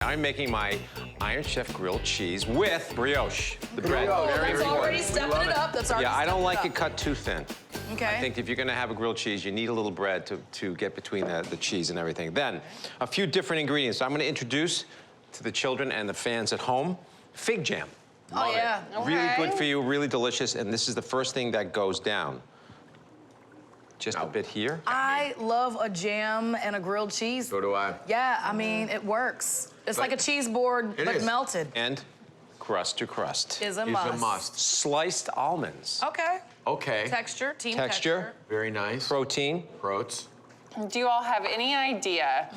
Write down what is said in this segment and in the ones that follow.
I'm making my Iron Chef grilled cheese with brioche. The bread. Oh, Very that's already important. stepping it up. That's already Yeah, I don't like it it cut too thin. Okay. I think if you're gonna have a grilled cheese, you need a little bread to get between the cheese and everything. Then, a few different ingredients. So I'm gonna introduce to the children and the fans at home, fig jam. Oh, yeah. Really good for you, really delicious, and this is the first thing that goes down. Just a bit here. I love a jam and a grilled cheese. So do I. Yeah, I mean, it works. It's like a cheese board, but melted. And crust to crust. Is a It's must. a must. Sliced almonds. Okay. Okay. Texture, team Texture. Very nice. Protein. Protes. Do you all have any idea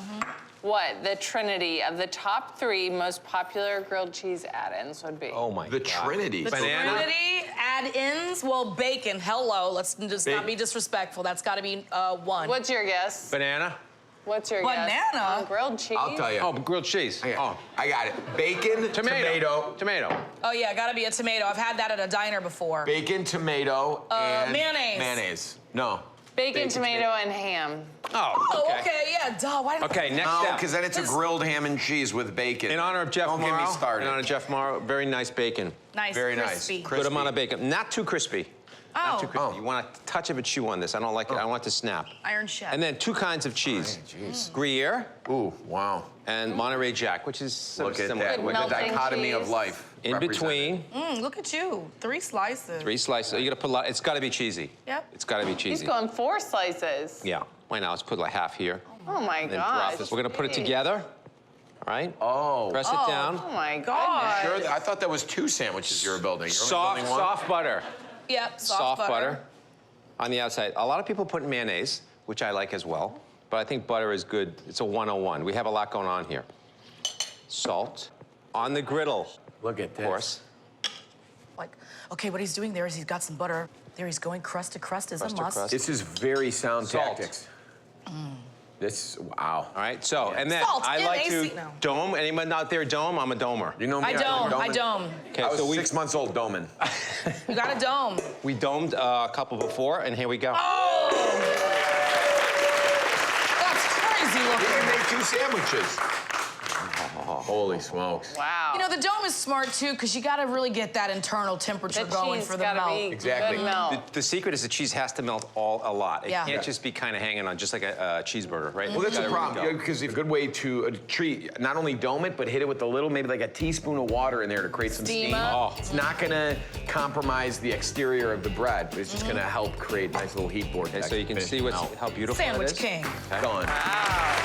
what the trinity of the top 3 most popular grilled cheese add-ins would be? Oh my The God. Trinity. The Banana. Trinity add-ins, well, bacon. Hello, let's just not be disrespectful. That's got to be one. What's your guess? Banana. What's your guess? Banana? On grilled cheese? I'll tell you. Oh, grilled cheese. I got it. Bacon, Tomato. Tomato. Oh yeah, got to be a tomato. I've had that at a diner before. Bacon, tomato, and mayonnaise. Mayonnaise. No. Bacon, tomato, and ham. Oh, Oh, okay, yeah, duh. Why didn't Okay, next No, step. because then it's a grilled ham and cheese with bacon. In honor of Jeff Don't Morrow. get me started. In honor of Jeff Morrow, very nice bacon. Nice, Very crispy. nice. Good amount of bacon. Not too crispy. Not too crispy. Oh. You want a touch of a chew on this. I don't like it. I want it to snap. Iron Chef. And then 2 kinds of cheese. Jeez. Gruyere Ooh, wow. and Monterey Jack, which is sort Look of at similar. that. With the melting dichotomy cheese. of life. In between, Look at you. 3 slices. 3 slices. You gotta put a lot. It's gotta be cheesy. Yep. It's gotta be He's cheesy. going 4 slices. Yeah. Why not? Let's put like half here. Oh my And then drop gosh. this. We're gonna put it together. All right. Oh. Press it down. Oh my God. goodness. Sure, I thought that was 2 sandwiches you were building. You're only Soft, building one? soft butter. Yep, Soft butter on the outside. A lot of people put mayonnaise, which I like as well, but I think butter is good. It's a 101. We have a lot going on here. Salt on the griddle. Look at Of this. course. Like, okay, what he's doing there is he's got some butter. There he's going crust to crust is Crust a to must. crust. This is very sound Salt. tactics. This, wow. All right, so, and then Salt I in like AC to now. dome. Anyone out there dome? I'm a domer. You know me? I dome. Okay, I was so 6 months old doming. You got a dome. we domed a couple before, and here we go. Oh! That's crazy You looking. can make 2 sandwiches. Holy smokes. Wow. You know, the dome is smart, too, because you got to really get that internal temperature the going cheese for the gotta melt. be Exactly. good melt. The secret is the cheese has to melt a lot. It Yeah. can't just be kind of hanging on, just like a cheeseburger, right? Well, that's Gotta a really problem, go. because it's a good way to treat, not only dome it, but hit it with a little, maybe like a teaspoon of water in there to create some Steam steam. up. Oh. It's not gonna compromise the exterior of the bread, but it's just gonna help create a nice little heat vortex. Okay, so you can see how beautiful Sandwich it is. king. Done. Wow.